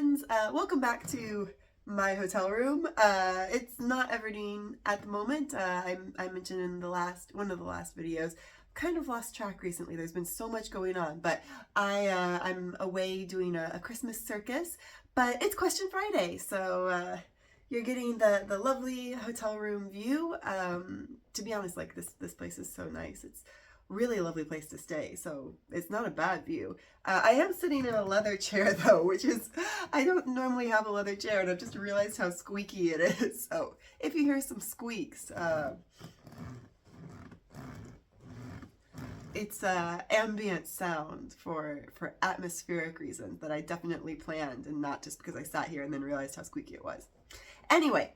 friends, welcome back to my hotel room. It's not Everdeen at the moment. I mentioned in one of the last videos, kind of lost track recently. There's been so much going on, but I'm away doing a Christmas circus, but it's Question Friday, so you're getting the lovely hotel room view. To be honest, like this place is so nice. It's really a lovely place to stay, so it's not a bad view. I am sitting in a leather chair though, which is, I don't normally have a leather chair, and I've just realized how squeaky it is. So if you hear some squeaks, it's ambient sound for atmospheric reasons that I definitely planned, and not just because I sat here and then realized how squeaky it was. Anyway,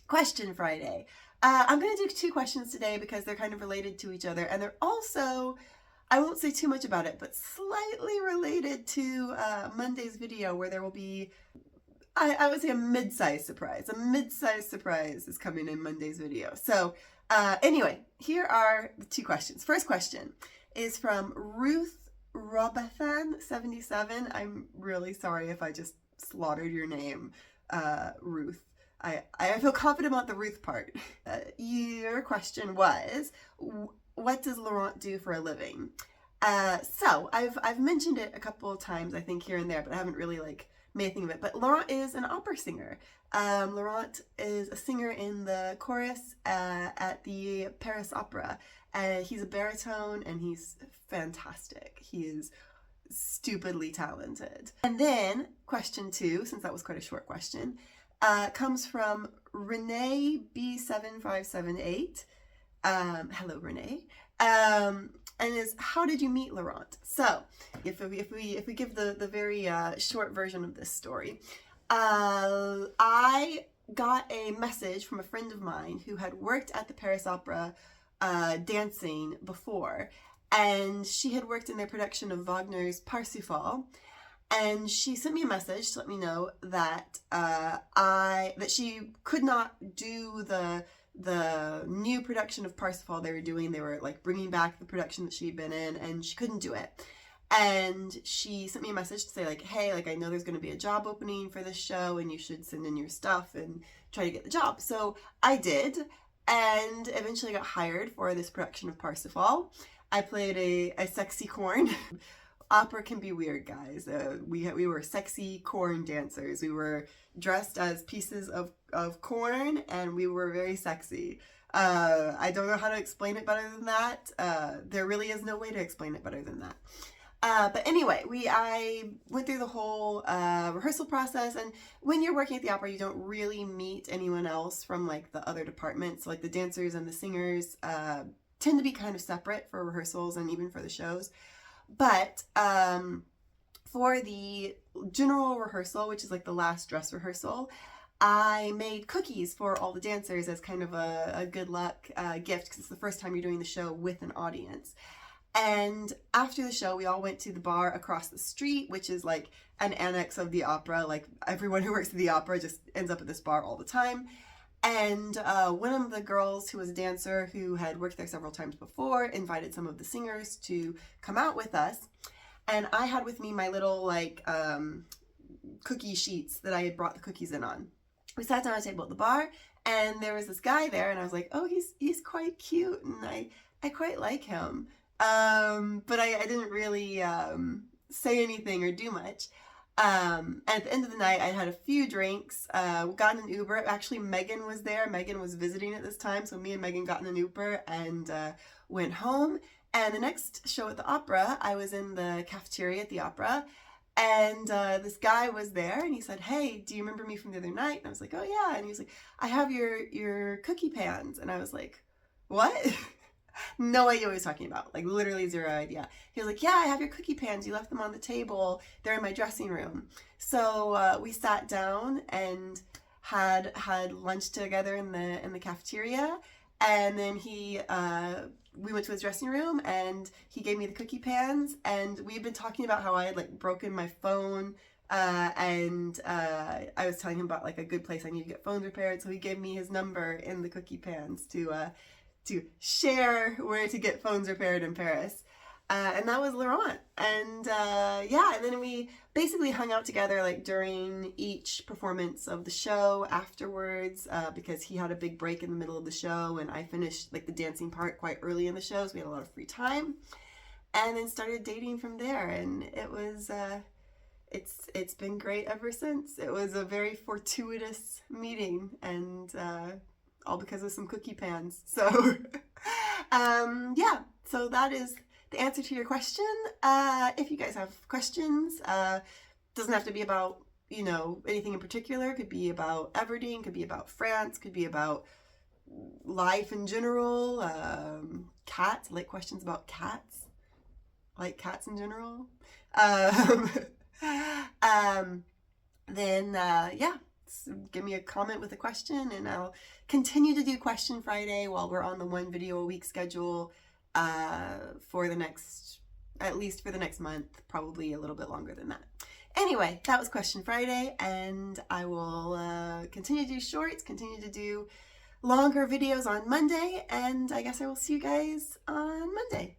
Question Friday. I'm going to do two questions today because they're kind of related to each other, and they're also, I won't say too much about it, but slightly related to Monday's video, where there will be, I would say, a mid-sized surprise. A mid-sized surprise is coming in Monday's video. So anyway, here are the two questions. First question is from Ruth Robathan77. I'm really sorry if I just slaughtered your name, Ruth. I feel confident about the Ruth part. Your question was, what does Laurent do for a living? So I've mentioned it a couple of times, I think, here and there, but I haven't really made a thing of it. But Laurent is an opera singer. Laurent is a singer in the chorus at the Paris Opera. He's a baritone and he's fantastic. He is stupidly talented. And then question two, since that was quite a short question, comes from Renee B7578. Hello, Renee. And is, how did you meet Laurent? So if we give the very short version of this story, I got a message from a friend of mine who had worked at the Paris Opera dancing before, and she had worked in their production of Wagner's Parsifal. And she sent me a message to let me know that that she could not do the new production of Parsifal they were doing. They were bringing back the production that she'd been in, and she couldn't do it. And she sent me a message to say hey, I know there's going to be a job opening for this show, and you should send in your stuff and try to get the job. So I did, and eventually got hired for this production of Parsifal. I played a sexy corn. Opera can be weird, guys. We were sexy corn dancers. We were dressed as pieces of corn, and we were very sexy. I don't know how to explain it better than that. There really is no way to explain it better than that. But anyway, I went through the whole rehearsal process, and when you're working at the opera, you don't really meet anyone else from the other departments. So the dancers and the singers tend to be kind of separate for rehearsals and even for the shows. But for the general rehearsal, which is the last dress rehearsal, I made cookies for all the dancers as kind of a good luck gift, because it's the first time you're doing the show with an audience. And after the show, we all went to the bar across the street, which is an annex of the opera. Everyone who works at the opera just ends up at this bar all the time. And one of the girls who was a dancer who had worked there several times before invited some of the singers to come out with us. And I had with me my little cookie sheets that I had brought the cookies in on. We sat down at a table at the bar, and there was this guy there, and I was like, oh, he's quite cute, and I quite like him. But I didn't really say anything or do much. And at the end of the night, I had a few drinks, got in an Uber. Actually, Megan was there. Megan was visiting at this time, so me and Megan got in an Uber and went home. And the next show at the opera, I was in the cafeteria at the opera, and this guy was there, and he said, hey, do you remember me from the other night? And I was like, oh yeah. And he was like, I have your cookie pans. And I was like, what? No idea what he was talking about, literally zero idea. He was like, yeah, I have your cookie pans. You left them on the table. They're in my dressing room. So we sat down and had lunch together in the cafeteria, and then we went to his dressing room, and he gave me the cookie pans, and we had been talking about how I had broken my phone, and I was telling him about a good place I need to get phones repaired. So he gave me his number in the cookie pans to share where to get phones repaired in Paris. And that was Laurent. And yeah, and then we basically hung out together like during each performance of the show afterwards, because he had a big break in the middle of the show and I finished like the dancing part quite early in the show, so we had a lot of free time. And then started dating from there, and it was it's been great ever since. It was a very fortuitous meeting, and all because of some cookie pans. So yeah, so that is the answer to your question. If you guys have questions, doesn't have to be about, you know, anything in particular. It could be about Everdeen, could be about France, could be about life in general. Cats, I like questions about cats. I like cats in general. Then yeah, so give me a comment with a question, and I'll continue to do Question Friday while we're on the 1 video a week schedule for the next, at least for the next month, probably a little bit longer than that. Anyway, that was Question Friday, and I will continue to do shorts, continue to do longer videos on Monday, and I guess I will see you guys on Monday.